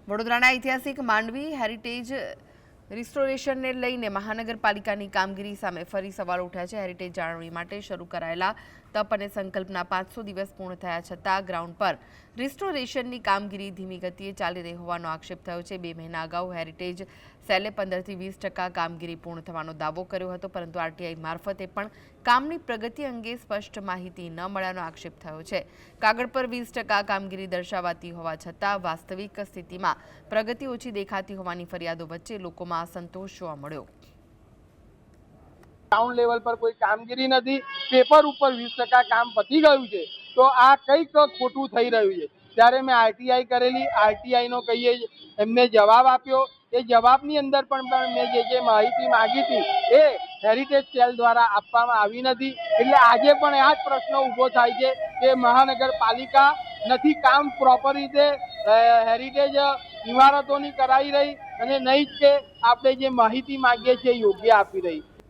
વડોદરાના ઐતિહાસિક માંડવી હેરિટેજ રિસ્ટોરેશનને લઈને મહાનગરપાલિકાની કામગીરી સામે ફરી સવાલ ઉઠ્યા છે। હેરિટેજ જાળવણી માટે શરૂ કરાયેલા તપ અને સંકલ્પના 500 દિવસ પૂર્ણ થયા છતાં ગ્રાઉન્ડ પર રિસ્ટોરેશનની કામગીરી ધીમી ગતિએ ચાલી રહી હોવાનો આક્ષેપ થયો છે। 2 મહિના અગાઉ હેરિટેજ સેલે 15 થી 20% કામગીરી પૂર્ણ થવાનો દાવો કર્યો હતો, પરંતુ આરટીઆઈ મારફતે પણ કામની પ્રગતિ અંગે સ્પષ્ટ માહિતી ન મળ્યાનો આક્ષેપ થયો છે। કાગળ પર 20% કામગીરી દર્શાવાતી હોવા છતાં વાસ્તવિક સ્થિતિમાં પ્રગતિ ઓછી દેખાતી હોવાની ફરિયાદો વચ્ચે લોકોમાં असंतोष જોવા મળ્યો। ग्राउंड लेवल पर कोई कामगीरी नहीं, पेपर ऊपर 20% काम पती गयु है, तो आ कईक खोटू थई रह्यु है। त्यारे मैं आरटीआई करेली, आरटीआई नो कहीए एमने जवाब आप्यो, ए जवाबनी अंदर पण मैं जे माहिती मांगी थी ए हेरिटेज सेल द्वारा आपवामां आवी नथी। एटले आजे पण आ ज प्रश्न ऊभो थाय छे के महानगरपालिका नथी काम प्रोपर रीते हेरिटेज इमारतोनी कराई रही अने नहीं ज के आपणे जे माहिती मांगीए छीए योग्य आपी रही।